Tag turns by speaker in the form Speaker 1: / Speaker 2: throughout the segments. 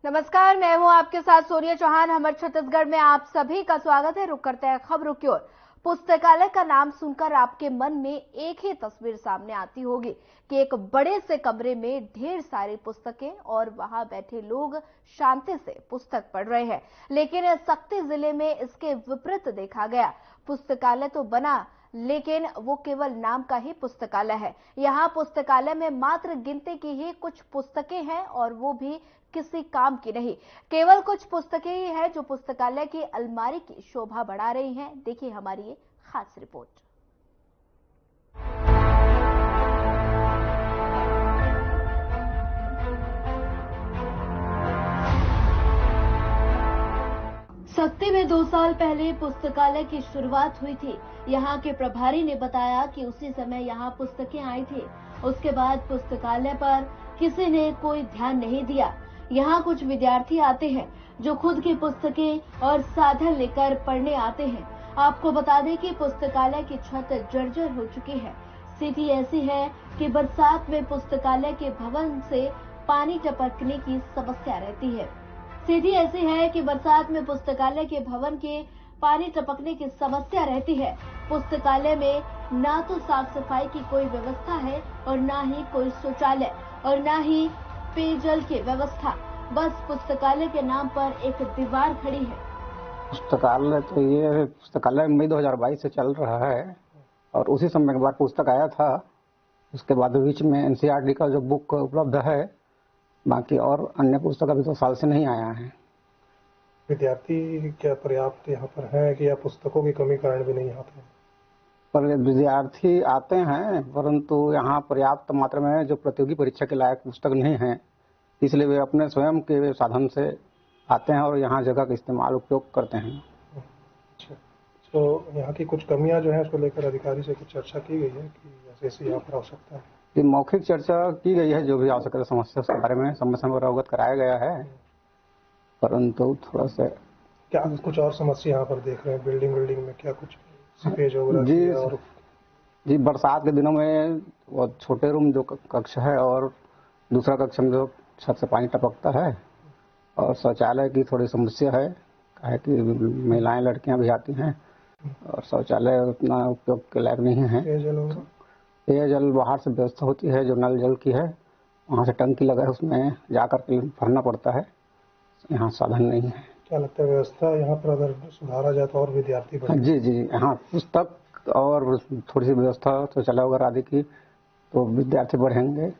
Speaker 1: नमस्कार, मैं हूं आपके साथ सोनिया चौहान। हमर छत्तीसगढ़ में आप सभी का स्वागत है। रुक करते हैं खबरों की ओर। पुस्तकालय का नाम सुनकर आपके मन में एक ही तस्वीर सामने आती होगी कि एक बड़े से कमरे में ढेर सारी पुस्तकें और वहां बैठे लोग शांति से पुस्तक पढ़ रहे हैं। लेकिन सक्ती जिले में इसके विपरीत देखा गया। पुस्तकालय तो बना, लेकिन वो केवल नाम का ही पुस्तकालय है। यहाँ पुस्तकालय में मात्र गिनती की ही कुछ पुस्तकें हैं और वो भी किसी काम की नहीं। केवल कुछ पुस्तकें ही हैं जो पुस्तकालय की अलमारी की शोभा बढ़ा रही हैं। देखिए हमारी ये खास रिपोर्ट। सक्ती में 2 साल पहले पुस्तकालय की शुरुआत हुई थी। यहाँ के प्रभारी ने बताया कि उसी समय यहाँ पुस्तकें आई थी। उसके बाद पुस्तकालय पर किसी ने कोई ध्यान नहीं दिया। यहाँ कुछ विद्यार्थी आते हैं जो खुद की पुस्तकें और साधन लेकर पढ़ने आते हैं। आपको बता दें कि पुस्तकालय की छत जर्जर हो चुकी है। स्थिति ऐसी है कि बरसात में पुस्तकालय के भवन से पानी टपकने की समस्या रहती है। स्थिति ऐसी है कि बरसात में पुस्तकालय के भवन के पानी टपकने की समस्या रहती है। पुस्तकालय में ना तो साफ सफाई की कोई व्यवस्था है और ना ही कोई शौचालय और ना ही पेयजल की व्यवस्था। बस पुस्तकालय के नाम पर एक दीवार खड़ी है।
Speaker 2: पुस्तकालय तो ये पुस्तकालय मई 2022 से चल रहा है और उसी समय एक बार पुस्तक आया था। उसके बाद बीच में एनसीईआरटी का जो बुक उपलब्ध है, बाकी और अन्य पुस्तक अभी तो साल से नहीं आया है।
Speaker 3: विद्यार्थी क्या पर्याप्त यहाँ पर है कि या पुस्तकों की कमी कारण भी नहीं आते?
Speaker 2: पर विद्यार्थी आते हैं, परंतु यहाँ पर्याप्त मात्रा में जो प्रतियोगी परीक्षा के लायक पुस्तक नहीं है, इसलिए वे अपने स्वयं के साधन से आते हैं और यहाँ जगह का इस्तेमाल उपयोग करते हैं।
Speaker 3: अच्छा, तो यहाँ की कुछ कमियां जो है उसको लेकर अधिकारी से कुछ चर्चा की गई है कि ऐसे ऐसी यहाँ पर आवश्यकता है?
Speaker 2: ये मौखिक चर्चा की गई है, जो भी आवश्यकता समस्या उसके बारे में समय समय पर अवगत कराया गया है, परंतु थोड़ा सा
Speaker 3: क्या कुछ और समस्या यहाँ पर देख रहे हैं? बिल्डिंग में क्या कुछ सीपेज वगैरह
Speaker 2: जी
Speaker 3: और
Speaker 2: जी बरसात के दिनों में वो छोटे रूम जो कक्ष है और दूसरा कक्ष में जो छत से पानी टपकता है, और शौचालय की थोड़ी समस्या है। काहे कि महिलाएं लड़कियां भी आती हैं और शौचालय उतना उपयोग के लायक नहीं है। पेयजल बाहर से व्यवस्था होती है जो नल जल की है, वहाँ से टंकी लगा है, उसमें जाकर के भरना पड़ता है। यहाँ साधन नहीं है।
Speaker 3: क्या लगता है व्यवस्था यहाँ पर अगर सुधारा जाए तो और विद्यार्थी बढ़े?
Speaker 2: जी यहाँ पुस्तक और थोड़ी सी व्यवस्था शौचालय वगैरह आदि की तो विद्यार्थी बढ़ेंगे।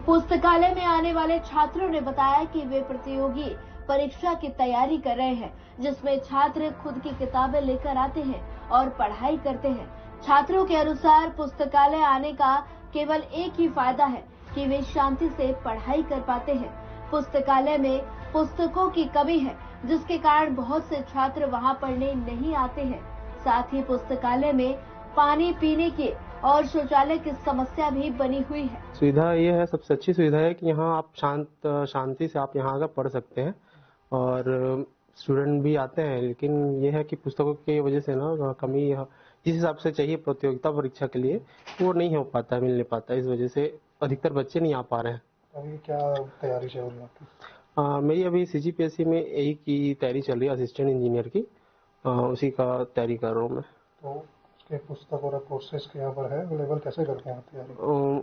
Speaker 1: पुस्तकालय में आने वाले छात्रों ने बताया कि वे प्रतियोगी परीक्षा की तैयारी कर रहे हैं, जिसमें छात्र खुद की किताबें लेकर आते हैं और पढ़ाई करते हैं। छात्रों के अनुसार पुस्तकालय आने का केवल एक ही फायदा है कि वे शांति से पढ़ाई कर पाते हैं। पुस्तकालय में पुस्तकों की कमी है, जिसके कारण बहुत से छात्र वहां पढ़ने नहीं आते हैं। साथ ही पुस्तकालय में पानी पीने की और शौचालय की समस्या भी बनी हुई है।
Speaker 4: सुविधा ये है, सबसे अच्छी सुविधा है कि यहाँ आप शांति से आप यहाँ आकर पढ़ सकते हैं और स्टूडेंट भी आते हैं। लेकिन ये है कि पुस्तकों की वजह से ना कमी जिस हिसाब से चाहिए प्रतियोगिता परीक्षा के लिए वो नहीं हो पाता है, मिल नहीं पाता है। इस वजह से अधिकतर बच्चे नहीं आ पा रहे हैं।
Speaker 3: अभी क्या तैयारी चल रही है आपकी?
Speaker 4: मेरी अभी सीजीपीएससी में यही की तैयारी चल रही है, असिस्टेंट इंजीनियर की। उसी का तैयारी कर रहा हूँ मैं।
Speaker 3: तो उसके पुस्तक और कोर्सेज के यहाँ पर है अवेलेबल, कैसे करते हैं तैयारी?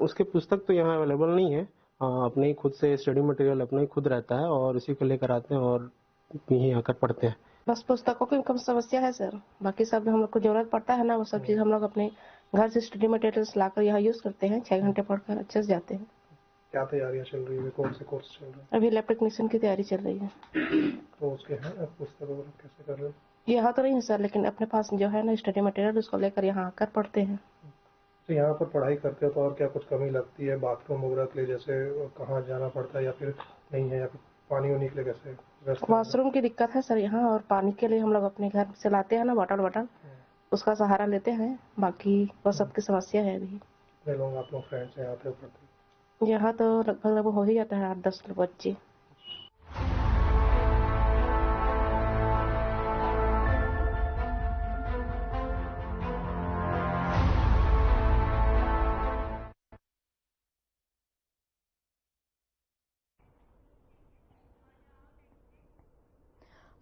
Speaker 4: उसके पुस्तक तो यहाँ अवेलेबल नहीं है। अपने ही खुद से स्टडी मटेरियल अपना ही खुद रहता है और उसी को लेकर आते हैं और यहीं आकर पढ़ते हैं।
Speaker 5: बस पुस्तकों की कम समस्या है सर, बाकी सब हम लोग को जरूरत पड़ता है ना, वो सब चीज हम लोग अपने घर से स्टडी मटेरियल्स लाकर यहाँ यूज करते हैं। 6 घंटे पढ़कर अच्छे से जाते हैं।
Speaker 3: क्या तैयारियां चल रही है? कौन से कोर्स चल रहे हैं?
Speaker 5: अभी लैब टेक्नीशियन की तैयारी चल रही है।
Speaker 3: तो उसके हैं पुस्तक वगैरह कैसे कर रहे हैं?
Speaker 5: यहाँ तो नहीं है सर, लेकिन अपने पास जो है ना स्टडी मटेरियल उसको लेकर यहाँ आकर पढ़ते हैं।
Speaker 3: तो यहाँ पर पढ़ाई करते हो तो और क्या कुछ कमी लगती है बाथरूम वगैरह के लिए? जैसे कहाँ जाना पड़ता है या फिर नहीं है, या फिर पानी वानी के लिए कैसे?
Speaker 5: वॉशरूम की दिक्कत है सर यहाँ, और पानी के लिए हम लोग अपने घर से लाते हैं ना बॉटल, उसका सहारा लेते हैं। बाकी वो सबकी समस्या है अभी।
Speaker 3: लोग आप लोग फ्रेंड्स यहाँ आते हो पढ़ते?
Speaker 5: यहाँ तो लगभग हो ही जाता है 8-10 बच्चे।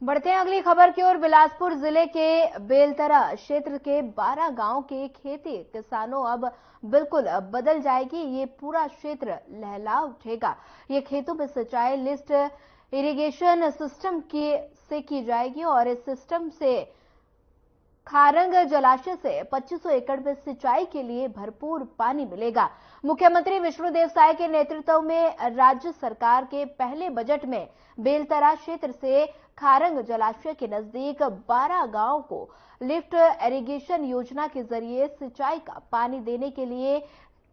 Speaker 1: बढ़ते हैं अगली खबर की ओर। बिलासपुर जिले के बेलतरा क्षेत्र के 12 गांव के खेती किसानों अब बिल्कुल बदल जाएगी। ये पूरा क्षेत्र लहला उठेगा। ये खेतों में सिंचाई लिफ्ट इरिगेशन सिस्टम से की जाएगी और इस सिस्टम से खारंग जलाशय से 2500 एकड़ में सिंचाई के लिए भरपूर पानी मिलेगा। मुख्यमंत्री विष्णुदेव साय के नेतृत्व में राज्य सरकार के पहले बजट में बेलतरा क्षेत्र से खारंग जलाशय के नजदीक 12 गांवों को लिफ्ट इरिगेशन योजना के जरिए सिंचाई का पानी देने के लिए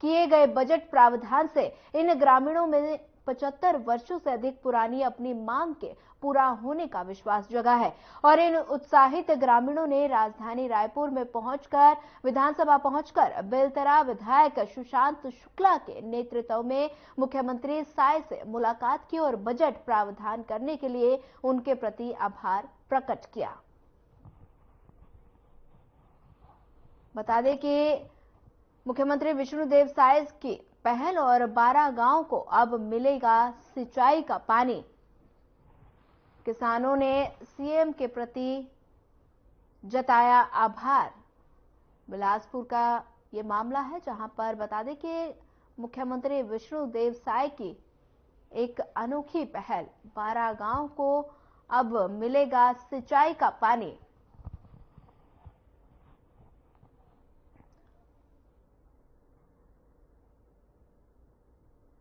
Speaker 1: किए गए बजट प्रावधान से इन ग्रामीणों में 75 वर्षों से अधिक पुरानी अपनी मांग के पूरा होने का विश्वास जगा है और इन उत्साहित ग्रामीणों ने राजधानी रायपुर में विधानसभा पहुंचकर बेलतरा विधायक सुशांत शुक्ला के नेतृत्व में मुख्यमंत्री साय से मुलाकात की और बजट प्रावधान करने के लिए उनके प्रति आभार प्रकट किया। बता दें कि मुख्यमंत्री विष्णुदेव साय की पहल और 12 गांव को अब मिलेगा सिंचाई का पानी। किसानों ने सीएम के प्रति जताया आभार। बिलासपुर का ये मामला है जहां पर बता दें कि मुख्यमंत्री विष्णुदेव साय की एक अनोखी पहल, 12 गांव को अब मिलेगा सिंचाई का पानी।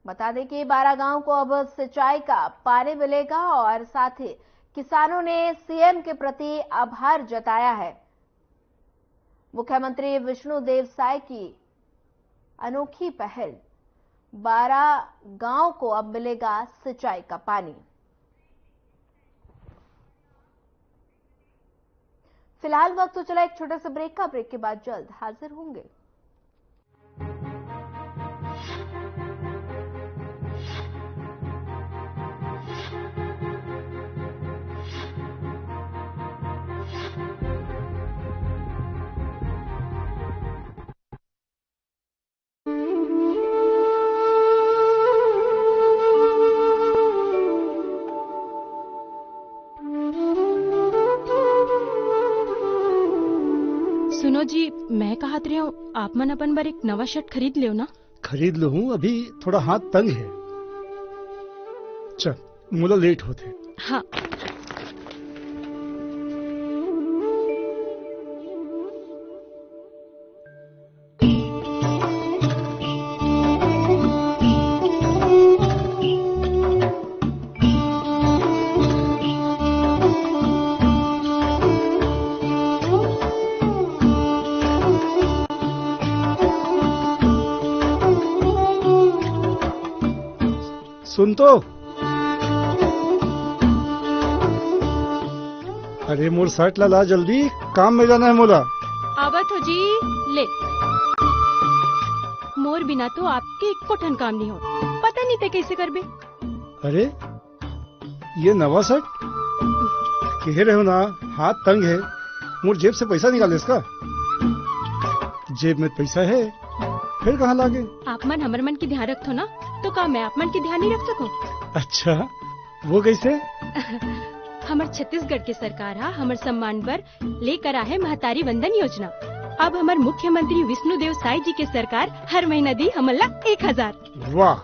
Speaker 1: बता दें कि 12 गांव को अब सिंचाई का पानी मिलेगा और साथ ही किसानों ने सीएम के प्रति आभार जताया है। मुख्यमंत्री विष्णुदेव साय की अनोखी पहल, 12 गांव को अब मिलेगा सिंचाई का पानी। फिलहाल वक्त तो चला एक छोटे से ब्रेक का। ब्रेक के बाद जल्द हाजिर होंगे।
Speaker 6: सुनो जी, मैं कहत रही हूँ आप मन अपन बर एक नवा शर्ट खरीद लियो ना।
Speaker 7: खरीद लो हूँ, अभी थोड़ा हाथ तंग है। चल मोला लेट होते।
Speaker 6: हाँ।
Speaker 7: सुन तो, अरे मोर शर्ट ला जल्दी, काम में जाना है मोला।
Speaker 6: आवत हो जी, ले। मोर बिना तो आपके एक कोठन काम नहीं हो। पता नहीं ते कैसे करबे।
Speaker 7: अरे ये नवा शर्ट कह रहे हो ना, हाथ तंग है। मोर जेब से पैसा निकाले इसका। जेब में पैसा है, फिर कहाँ लागे।
Speaker 6: आप मन हमर मन की ध्यान रखो ना, तो का मैं आप मन की ध्यान नहीं रख सकूं?
Speaker 7: अच्छा, वो कैसे?
Speaker 6: हमर छत्तीसगढ़ की सरकार हमर सम्मान पर लेकर आहे महतारी वंदन योजना। अब हमार मुख्यमंत्री विष्णुदेव साय जी के सरकार हर महीना दी हमला 1000।
Speaker 7: वाह,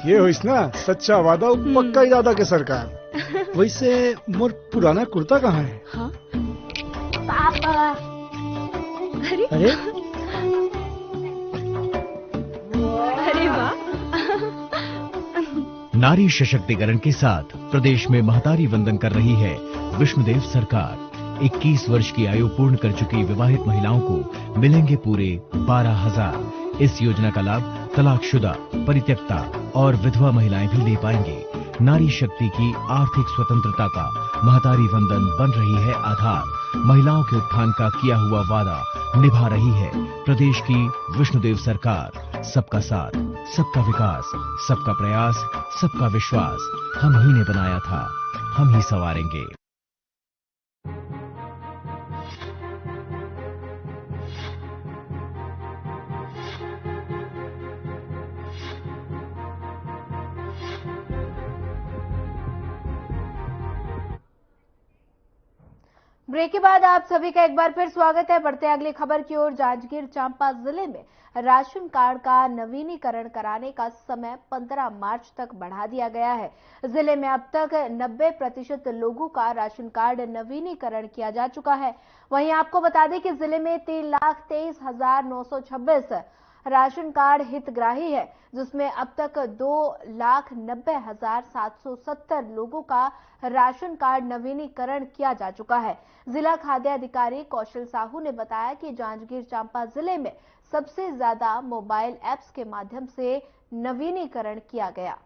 Speaker 7: ये हो ना सच्चा वादा और पक्का इरादा के सरकार। वैसे मोर पुराना कुर्ता कहाँ है?
Speaker 6: हाँ? पापा। अरे अरे वाह।
Speaker 8: नारी सशक्तिकरण के साथ प्रदेश में महतारी वंदन कर रही है विष्णुदेव सरकार। 21 वर्ष की आयु पूर्ण कर चुकी विवाहित महिलाओं को मिलेंगे पूरे 12,000। इस योजना का लाभ तलाकशुदा, परित्यक्ता और विधवा महिलाएं भी ले पाएंगे। नारी शक्ति की आर्थिक स्वतंत्रता का महतारी वंदन बन रही है आधार। महिलाओं के उत्थान का किया हुआ वादा निभा रही है प्रदेश की विष्णुदेव सरकार। सबका साथ, सबका विकास, सबका प्रयास, सबका विश्वास हम ही ने बनाया था, हम ही संवारेंगे।
Speaker 1: ब्रेक के बाद आप सभी का एक बार फिर स्वागत है। बढ़ते अगली खबर की ओर। जांजगीर चांपा जिले में राशन कार्ड का नवीनीकरण कराने का समय 15 मार्च तक बढ़ा दिया गया है। जिले में अब तक 90% लोगों का राशन कार्ड नवीनीकरण किया जा चुका है। वहीं आपको बता दें कि जिले में 3,23,926 राशन कार्ड हितग्राही है, जिसमें अब तक 2,90,770 लोगों का राशन कार्ड नवीनीकरण किया जा चुका है। जिला खाद्य अधिकारी कौशल साहू ने बताया कि जांजगीर चांपा जिले में सबसे ज्यादा मोबाइल ऐप्स के माध्यम से नवीनीकरण किया गया।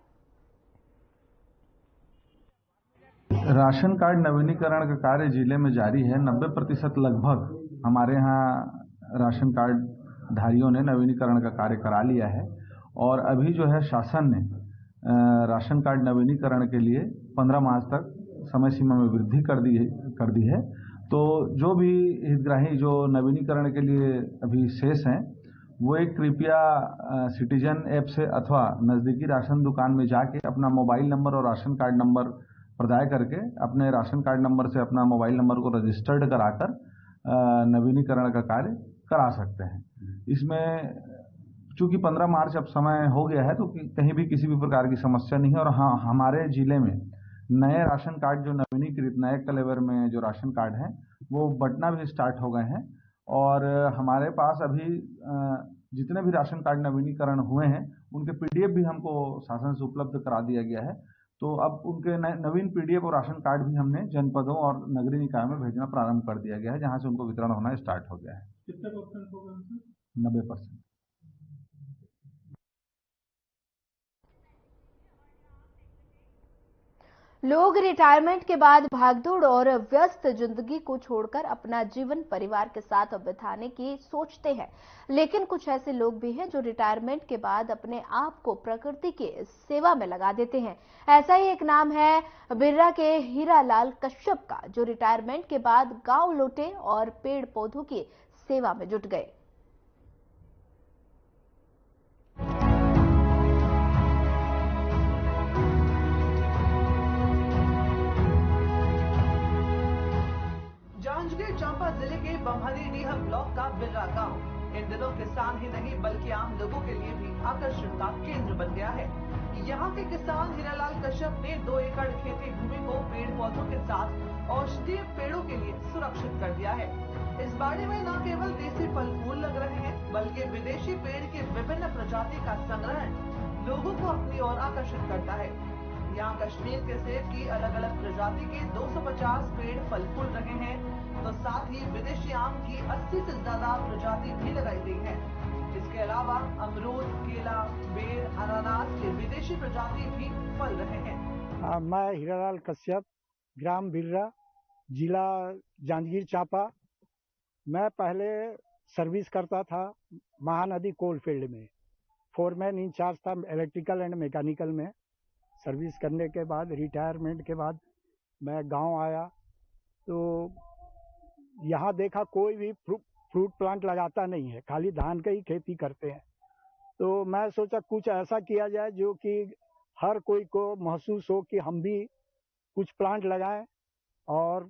Speaker 9: राशन कार्ड नवीनीकरण का कार्य जिले में जारी है। 90% लगभग हमारे यहाँ राशन कार्ड धारियों ने नवीनीकरण का कार्य करा लिया है और अभी जो है शासन ने राशन कार्ड नवीनीकरण के लिए 15 मार्च तक समय सीमा में वृद्धि कर दी है। तो जो भी हितग्राही जो नवीनीकरण के लिए अभी शेष हैं, वो एक कृपया सिटीजन ऐप से अथवा नज़दीकी राशन दुकान में जाके अपना मोबाइल नंबर और राशन कार्ड नंबर प्रदान करके अपने राशन कार्ड नंबर से अपना मोबाइल नंबर को रजिस्टर्ड कराकर नवीनीकरण का कार्य करा सकते हैं। इसमें चूंकि 15 मार्च अब समय हो गया है, तो कहीं भी किसी भी प्रकार की समस्या नहीं है। और हाँ, हमारे जिले में नए राशन कार्ड जो नवीनीकृत नए कलेवर में जो राशन कार्ड हैं, वो बंटना भी स्टार्ट हो गए हैं। और हमारे पास अभी जितने भी राशन कार्ड नवीनीकरण हुए हैं, उनके पीडीएफ भी हमको शासन से उपलब्ध करा दिया गया है। तो अब उनके नवीन पीडीएफ और राशन कार्ड भी हमने जनपदों और नगरीय निकाय में भेजना प्रारंभ कर दिया गया है, जहां से उनको वितरण होना स्टार्ट हो गया है।
Speaker 3: कितने परसेंट होगा?
Speaker 9: 90%।
Speaker 1: लोग रिटायरमेंट के बाद भागदौड़ और व्यस्त जिंदगी को छोड़कर अपना जीवन परिवार के साथ बिताने की सोचते हैं, लेकिन कुछ ऐसे लोग भी हैं जो रिटायरमेंट के बाद अपने आप को प्रकृति की सेवा में लगा देते हैं। ऐसा ही एक नाम है बिर्रा के हीरालाल कश्यप का, जो रिटायरमेंट के बाद गांव लौटे और पेड़ पौधों की सेवा में जुट गए।
Speaker 10: जांजगीर चांपा जिले के बम्हरीडीह ब्लॉक का बिर्रा गांव इन दिनों किसान ही नहीं बल्कि आम लोगों के लिए भी आकर्षण का केंद्र बन गया है। यहाँ के किसान हीरालाल कश्यप ने 2 एकड़ खेती भूमि को पेड़ पौधों के साथ औषधीय पेड़ों के लिए सुरक्षित कर दिया है। इस बाड़े में न केवल देसी फल फूल लग रहे हैं, बल्कि विदेशी पेड़ की विभिन्न प्रजाति का संग्रहण लोगों को अपनी ओर आकर्षित करता है। यहाँ कश्मीर के सेब की अलग अलग प्रजाति के 250 पेड़ फल फूल रहे हैं, तो साथ ही विदेशी आम की 80 से ज्यादा प्रजाति भी लगाई गई है। इसके अलावा अमरूद, केला, बेर, अनानास के विदेशी प्रजाति भी फल रहे हैं।
Speaker 11: मैं हीरालाल कश्यप, ग्राम बिर्रा, जिला जांजगीर चांपा। मैं पहले सर्विस करता था महानदी कोल फील्ड में, फोरमैन इंचार्ज था इलेक्ट्रिकल एंड मैकेनिकल में। सर्विस करने के बाद रिटायरमेंट के बाद मैं गांव आया, तो यहाँ देखा कोई भी फ्रूट प्लांट लगाता नहीं है, खाली धान की ही खेती करते हैं। तो मैं सोचा कुछ ऐसा किया जाए जो कि हर कोई को महसूस हो कि हम भी कुछ प्लांट लगाएं और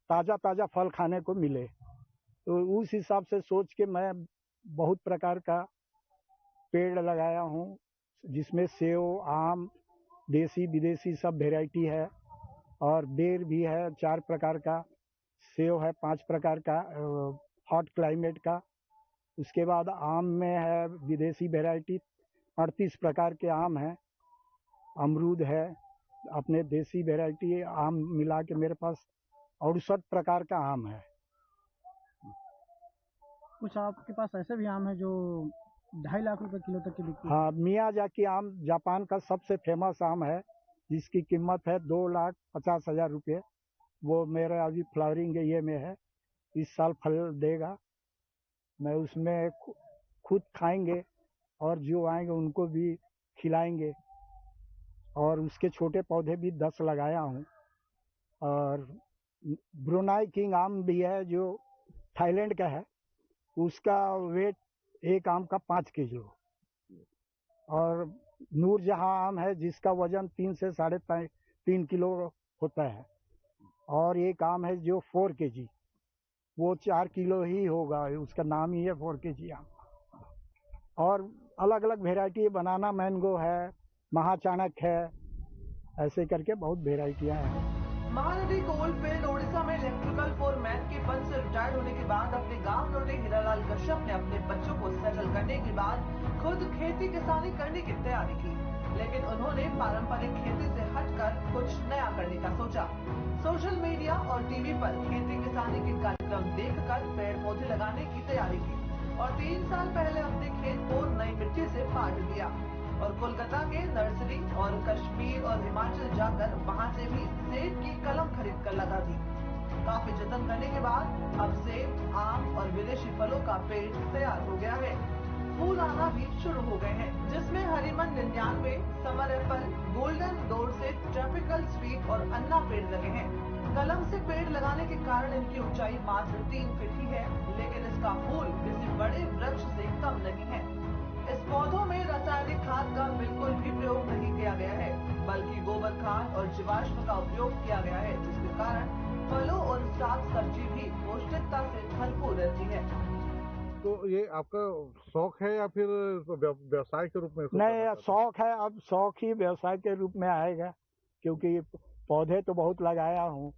Speaker 11: ताज़ा ताज़ा फल खाने को मिले। तो उस हिसाब से सोच के मैं बहुत प्रकार का पेड़ लगाया हूँ, जिसमें सेव, आम, देसी विदेशी सब वेराइटी है, और बेर भी है 4 प्रकार का, सेव है 5 प्रकार का हॉट क्लाइमेट का। उसके बाद आम में है विदेशी वेराइटी 38 प्रकार के आम हैं, अमरूद है, अपने देसी वेराइटी आम मिला के मेरे पास 68 प्रकार का आम है।
Speaker 12: कुछ आपके पास ऐसे भी आम है जो 2.5 लाख रुपए किलो तक की बिकती है?
Speaker 11: हाँ, मियाजाकी आम जापान का सबसे फेमस आम है, जिसकी कीमत है 2,50,000 रुपये। वो मेरा अभी फ्लावरिंग ये में है, इस साल फल देगा। मैं उसमें खुद खाएंगे और जो आएंगे उनको भी खिलाएंगे। और उसके छोटे पौधे भी 10 लगाया हूँ। और ब्रुनाई किंग आम भी है जो थाईलैंड का है, उसका वेट एक आम का 5 किलो। और नूरजहां आम है जिसका वजन 3 से 3.5 किलो होता है। और एक आम है जो 4 kg, वो 4 किलो ही होगा, उसका नाम ही है 4 kg आम। और अलग अलग वेराइटी, बनाना मैंगो है, महाचाणक्य है, ऐसे करके बहुत वेराइटियां हैं।
Speaker 10: महानदी कोलफील्ड ओडिशा में इलेक्ट्रिकल फोरमैन के पद से रिटायर्ड होने के बाद अपने गांव लौटे हीरालाल कश्यप ने अपने बच्चों को सेटल करने के बाद खुद खेती किसानी करने की तैयारी की, लेकिन उन्होंने पारंपरिक खेती से हटकर कुछ नया करने का सोचा। सोशल मीडिया और टीवी पर खेती किसानी के कार्यक्रम देखकर पेड़ पौधे लगाने की तैयारी की और 3 साल पहले अपने खेत को नई मिट्टी से पाट दिया और कोलकाता के नर्सरी और कश्मीर और हिमाचल जाकर वहां से भी सेब की कलम खरीद कर लगा दी। काफी जतन करने के बाद अब सेब, आम और विदेशी फलों का पेड़ तैयार हो गया है। फूल आना भी शुरू हो गए हैं, जिसमें हरिमन 99, समर एप्पल, गोल्डन डोर से ट्रॉपिकल स्वीट और अन्ना पेड़ लगे हैं। कलम से पेड़ लगाने के कारण इनकी ऊंचाई मात्र 3 फीट ही है, लेकिन इसका फूल किसी बड़े वृक्ष से कम नहीं है। इस पौधों में रासायनिक खाद का बिल्कुल भी प्रयोग नहीं किया गया है, बल्कि गोबर खाद और जीवाश्म का उपयोग किया गया है, जिसके कारण फलों और साग सब्जी भी पौष्टिकता से भरपूर रहती है।
Speaker 13: तो ये आपका शौक है या फिर व्यवसाय के रूप में?
Speaker 11: नहीं, शौक है, अब शौक ही व्यवसाय के रूप में आएगा, क्योंकि पौधे तो बहुत लगाया हूँ।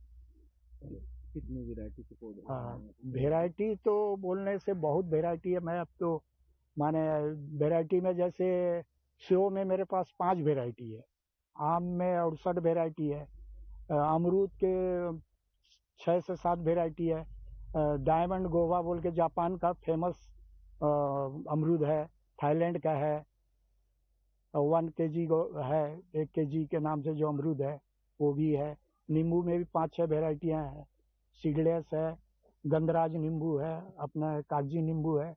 Speaker 13: कितनी वैरायटी के पौधे?
Speaker 11: हाँ, वैरायटी तो बोलने से बहुत वैरायटी है। मैं अब तो माने वैरायटी में, जैसे सेव में मेरे पास 5 वैरायटी है, आम में 68 वैरायटी है, अमरूद के 6 से 7 वैरायटी है, डायमंड गोवा बोल के जापान का फेमस अमरूद है, थाईलैंड का है, 1 kg है, 1 kg के नाम से जो अमरूद है वो भी है। नींबू में भी 5-6 वैरायटियां हैं, सीडलेस है, गंधराज नींबू है, अपना कागजी नींबू है।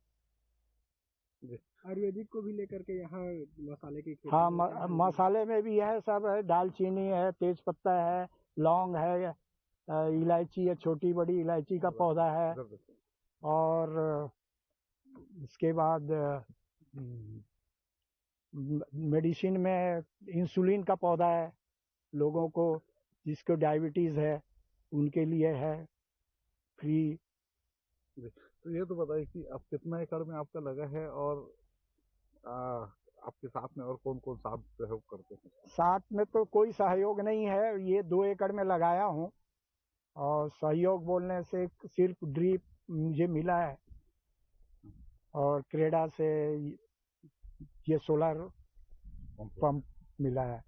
Speaker 12: आयुर्वेदिक को भी लेकर के यहाँ मसाले की खेती?
Speaker 11: हाँ, मसाले में भी है, सब है, दालचीनी है, तेज पत्ता है, लौंग है, इलायची है, छोटी बड़ी इलायची का पौधा है, और इसके बाद मेडिसिन में इंसुलिन का पौधा है, लोगों को जिसको डायबिटीज है उनके लिए है, फ्री।
Speaker 13: तो ये तो बताइए कि अब कितना एकड़ में आपका लगा है और आपके साथ में और कौन कौन साथ सहयोग करते हैं?
Speaker 11: साथ में तो कोई सहयोग नहीं है, ये 2 एकड़ में लगाया हूँ, और सहयोग बोलने से सिर्फ ड्रिप मुझे मिला है और क्रेडा से ये सोलर पंप मिला है,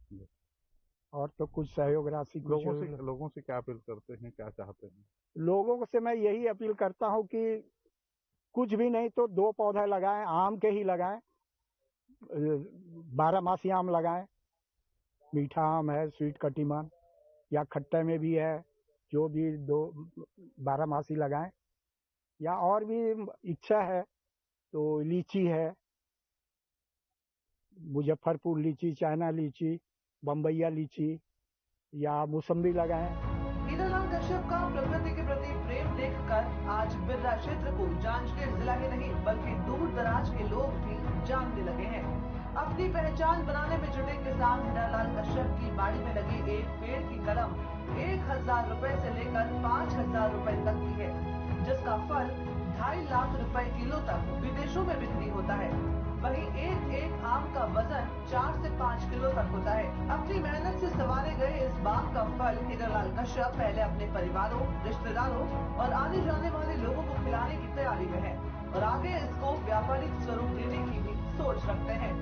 Speaker 11: और तो कुछ सहयोग राशि।
Speaker 13: लोगों से क्या अपील करते हैं, क्या चाहते हैं?
Speaker 11: लोगों से मैं यही अपील करता हूँ कि कुछ भी नहीं तो 2 पौधे लगाएं, आम के ही लगाएं, 12मासी आम लगाएं, मीठा आम है, स्वीट कटीमान, या खट्टे में भी है, जो भी 12मासी लगाएं, या और भी इच्छा है तो लीची है, मुजफ्फरपुर लीची, चाइना लीची, बम्बैया लीची, या मौसम्बी लगाएं।
Speaker 10: हीरालाल कश्यप का प्रकृति के प्रति प्रेम देखकर आज बिर्रा क्षेत्र को जांजगीर जिला ही नहीं बल्कि दूर दराज के लोग भी जानने लगे हैं। अपनी पहचान बनाने में जुटे किसान हीरालाल कश्यप की बाड़ी में लगी एक पेड़ की कलम 1000 रुपए से लेकर 5000 रुपए तक की है, जिसका फल 2.5 लाख रुपए किलो तक विदेशों में बिक्री होता है। वहीं एक आम का वजन 4 से 5 किलो तक होता है। अपनी मेहनत से संवारे गए इस बाग का फल हीरालाल कश्यप पहले अपने परिवारों, रिश्तेदारों और आने जाने वाले लोगों को खिलाने की तैयारी में है और आगे इसको व्यापारिक स्वरूप देने की भी सोच रखते हैं।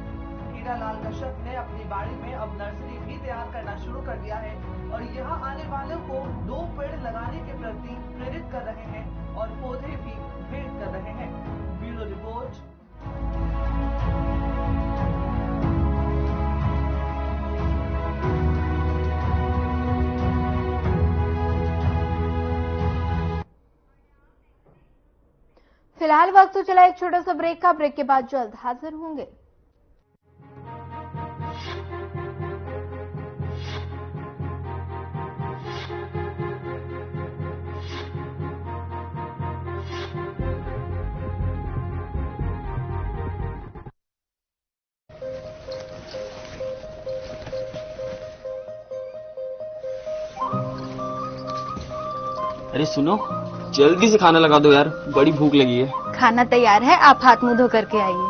Speaker 10: हीरालाल कश्यप ने अपनी बाड़ी में अब नर्सरी भी तैयार करना शुरू कर दिया है और यहाँ आने वालों को 2 पेड़ लगाने के प्रति प्रेरित कर रहे हैं और पौधे भी भेंट कर रहे हैं। Bureau report.
Speaker 1: फिलहाल वक्त तो चला एक छोटा सा ब्रेक का। ब्रेक के बाद जल्द हाजिर होंगे।
Speaker 14: अरे सुनो, जल्दी से खाना लगा दो यार, बड़ी भूख लगी है।
Speaker 15: खाना तैयार है, आप हाथ मुंह धो करके आइए।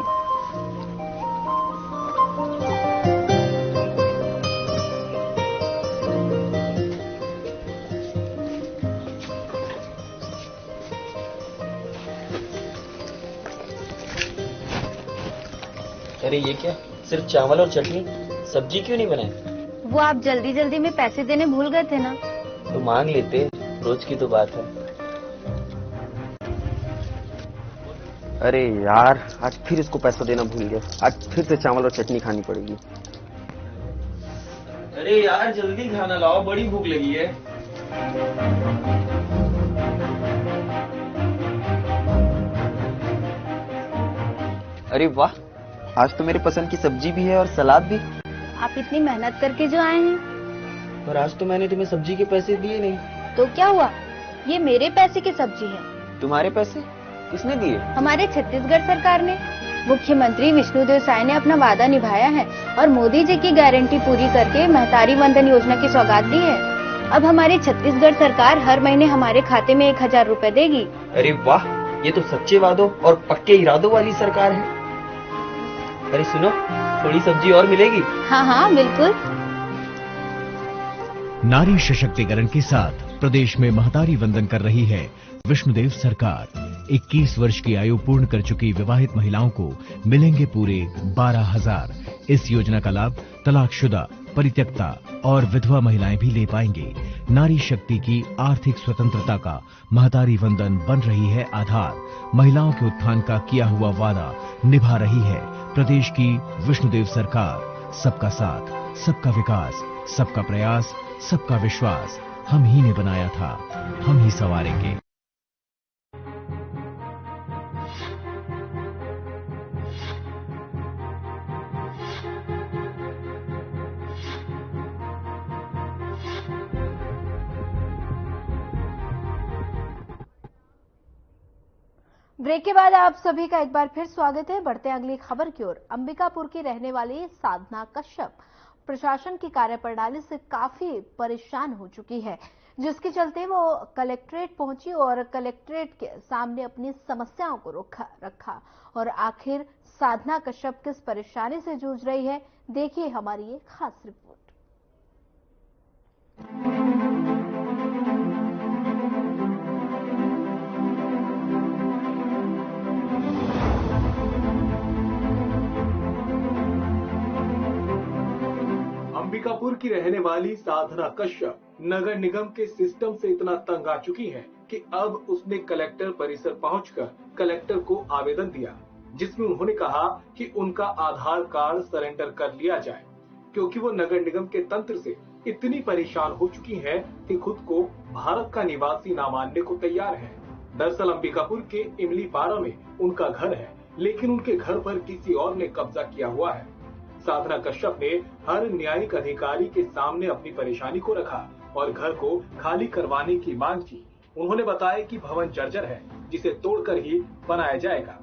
Speaker 14: अरे ये क्या, सिर्फ चावल और चटनी, सब्जी क्यों नहीं बनाई?
Speaker 15: वो आप जल्दी जल्दी में पैसे देने भूल गए थे ना।
Speaker 14: तो मांग लेते, रोज की तो बात है। अरे यार, आज फिर इसको पैसा देना भूल गया। आज फिर से चावल और चटनी खानी पड़ेगी। अरे यार जल्दी खाना लाओ, बड़ी भूख लगी है। अरे वाह, आज तो मेरे पसंद की सब्जी भी है और सलाद भी।
Speaker 15: आप इतनी मेहनत करके जो आए हैं।
Speaker 14: पर आज तो मैंने तुम्हें सब्जी के पैसे दिए नहीं।
Speaker 15: तो क्या हुआ, ये मेरे पैसे की सब्जी है।
Speaker 14: तुम्हारे पैसे किसने दिए?
Speaker 15: हमारे छत्तीसगढ़ सरकार ने। मुख्यमंत्री विष्णुदेव साय ने अपना वादा निभाया है और मोदी जी की गारंटी पूरी करके महतारी वंदन योजना की सौगात दी है। अब हमारी छत्तीसगढ़ सरकार हर महीने हमारे खाते में 1000 रुपए देगी।
Speaker 14: अरे वाह, ये तो सच्चे वादों और पक्के इरादों वाली सरकार है। अरे सुनो, थोड़ी सब्जी और मिलेगी?
Speaker 15: हाँ हाँ बिल्कुल।
Speaker 8: नारी सशक्तिकरण के साथ प्रदेश में महतारी वंदन कर रही है विष्णुदेव सरकार। 21 वर्ष की आयु पूर्ण कर चुकी विवाहित महिलाओं को मिलेंगे पूरे 12,000। इस योजना का लाभ तलाकशुदा, परित्यक्ता और विधवा महिलाएं भी ले पाएंगे। नारी शक्ति की आर्थिक स्वतंत्रता का महतारी वंदन बन रही है आधार। महिलाओं के उत्थान का किया हुआ वादा निभा रही है प्रदेश की विष्णुदेव सरकार। सबका साथ, सबका विकास, सबका प्रयास, सबका विश्वास हम ही ने बनाया था, हम ही संवारेंगे।
Speaker 1: ब्रेक के बाद आप सभी का एक बार फिर स्वागत है। बढ़ते हैं अगली खबर की ओर। अंबिकापुर की रहने वाली साधना कश्यप प्रशासन की कार्यप्रणाली से काफी परेशान हो चुकी है, जिसके चलते वो कलेक्ट्रेट पहुंची और कलेक्ट्रेट के सामने अपनी समस्याओं को रखा। और आखिर साधना कश्यप किस परेशानी से जूझ रही है, देखिए हमारी ये खास रिपोर्ट।
Speaker 16: अंबिकापुर की रहने वाली साधना कश्यप नगर निगम के सिस्टम से इतना तंग आ चुकी है कि अब उसने कलेक्टर परिसर पहुंचकर कलेक्टर को आवेदन दिया, जिसमें उन्होंने कहा कि उनका आधार कार्ड सरेंडर कर लिया जाए, क्योंकि वो नगर निगम के तंत्र से इतनी परेशान हो चुकी है कि खुद को भारत का निवासी ना मानने को तैयार है। दरअसल अंबिकापुर के इमली पारा में उनका घर है, लेकिन उनके घर पर किसी और ने कब्जा किया हुआ है। साधना कश्यप ने हर न्यायिक अधिकारी के सामने अपनी परेशानी को रखा और घर को खाली करवाने की मांग की। उन्होंने बताया कि भवन जर्जर है, जिसे तोड़कर ही बनाया जाएगा,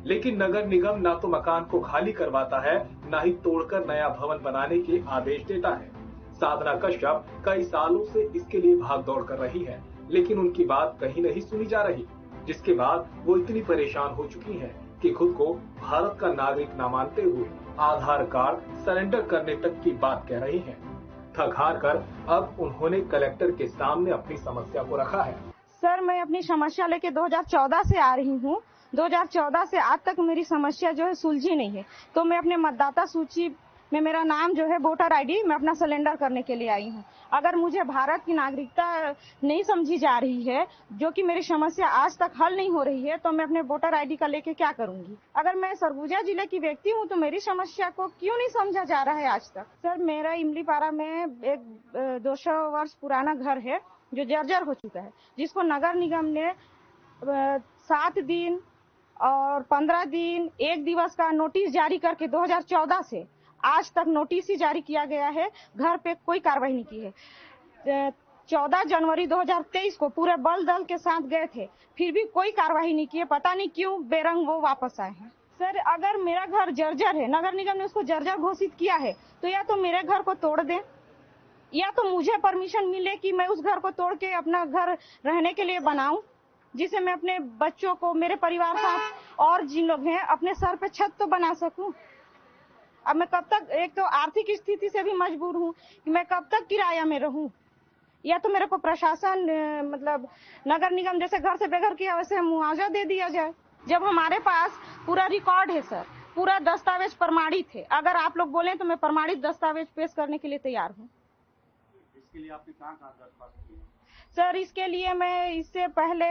Speaker 16: लेकिन नगर निगम ना तो मकान को खाली करवाता है, ना ही तोड़कर नया भवन बनाने के आदेश देता है। साधना कश्यप कई सालों से इसके लिए भाग दौड़ कर रही है, लेकिन उनकी बात कहीं नहीं सुनी जा रही, जिसके बाद वो इतनी परेशान हो चुकी है कि खुद को भारत का नागरिक न मानते हुए आधार कार्ड सरेंडर करने तक की बात कह रही हैं। थक हार कर अब उन्होंने कलेक्टर के सामने अपनी समस्या को रखा है।
Speaker 17: सर, मैं अपनी समस्या लेके 2014 से आ रही हूँ। 2014 से आज तक मेरी समस्या जो है सुलझी नहीं है, तो मैं अपने मतदाता सूची में मेरा नाम जो है वोटर आईडी मैं अपना सिलेंडर करने के लिए आई हूँ। अगर मुझे भारत की नागरिकता नहीं समझी जा रही है, जो कि मेरी समस्या आज तक हल नहीं हो रही है, तो मैं अपने वोटर आईडी का लेके क्या करूंगी? अगर मैं सरगुजा जिले की व्यक्ति हूँ तो मेरी समस्या को क्यों नहीं समझा जा रहा है आज तक? सर, मेरा इमलीपारा में एक 200 वर्ष पुराना घर है जो जर्जर हो चुका है, जिसको नगर निगम ने 7 दिन और 15 दिन 1 दिवस का नोटिस जारी करके 2014 से आज तक नोटिस ही जारी किया गया है, घर पे कोई कार्रवाई नहीं की है। 14 जनवरी 2023 को पूरे बल दल के साथ गए थे, फिर भी कोई कार्रवाई नहीं की है। पता नहीं क्यों बेरंग वो वापस आए हैं। सर, अगर मेरा घर जर्जर है, नगर निगम ने उसको जर्जर घोषित किया है, तो या तो मेरे घर को तोड़ दें या तो मुझे परमिशन मिले कि मैं उस घर को तोड़ के अपना घर रहने के लिए बनाऊं। जिससे मैं अपने बच्चों को, मेरे परिवार साथ और जिन लोग हैं, अपने सर पे छत तो बना सकूं। अब मैं कब तक, एक तो आर्थिक स्थिति से भी मजबूर हूं कि मैं कब तक किराया में रहूं, या तो मेरे को प्रशासन मतलब नगर निगम जैसे घर से बेघर किया वैसे मुआवजा दे दिया जाए। जब हमारे पास पूरा रिकॉर्ड है सर, पूरा दस्तावेज प्रमाणित है, अगर आप लोग बोले तो मैं प्रमाणित दस्तावेज पेश करने के लिए तैयार हूँ।
Speaker 13: इसके लिए आपने कहाँ दरख्वास्त की?
Speaker 17: सर इसके लिए मैं इससे पहले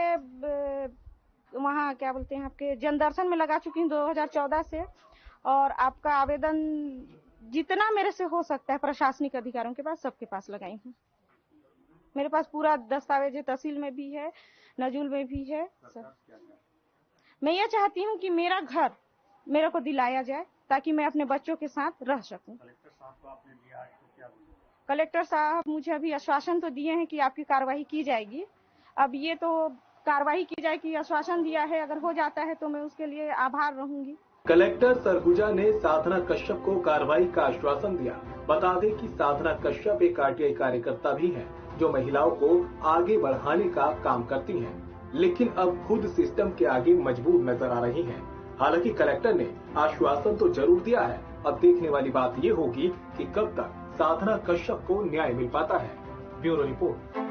Speaker 17: वहाँ क्या बोलते हैं आपके जनदर्शन में लगा चुकी हूँ 2014 से, और आपका आवेदन जितना मेरे से हो सकता है प्रशासनिक अधिकारियों के पास, सबके पास लगाई हूँ। मेरे पास पूरा दस्तावेज है, तहसील में भी है, नजूल में भी है। सर मैं ये चाहती हूँ कि मेरा घर मेरे को दिलाया जाए ताकि मैं अपने बच्चों के साथ रह सकूं।
Speaker 13: कलेक्टर साहब को आपने लिया है तो क्या बोले?
Speaker 17: कलेक्टर साहब मुझे अभी आश्वासन तो दिए हैं कि आपकी कार्रवाई की जाएगी। अब ये तो कार्रवाई की जाएगी, आश्वासन दिया है, अगर हो जाता है तो मैं उसके लिए आभार रहूंगी।
Speaker 16: कलेक्टर सरगुजा ने साधना कश्यप को कार्रवाई का आश्वासन दिया। बता दें कि साधना कश्यप एक आरटीआई कार्यकर्ता भी हैं, जो महिलाओं को आगे बढ़ाने का काम करती हैं, लेकिन अब खुद सिस्टम के आगे मजबूर नजर आ रही हैं। हालांकि कलेक्टर ने आश्वासन तो जरूर दिया है। अब देखने वाली बात ये होगी कि कब तक साधना कश्यप को न्याय मिल पाता है। Bureau report.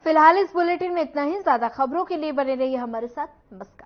Speaker 1: फिलहाल इस बुलेटिन में इतना ही। ज्यादा खबरों के लिए बने रहिए हमारे साथ। नमस्कार।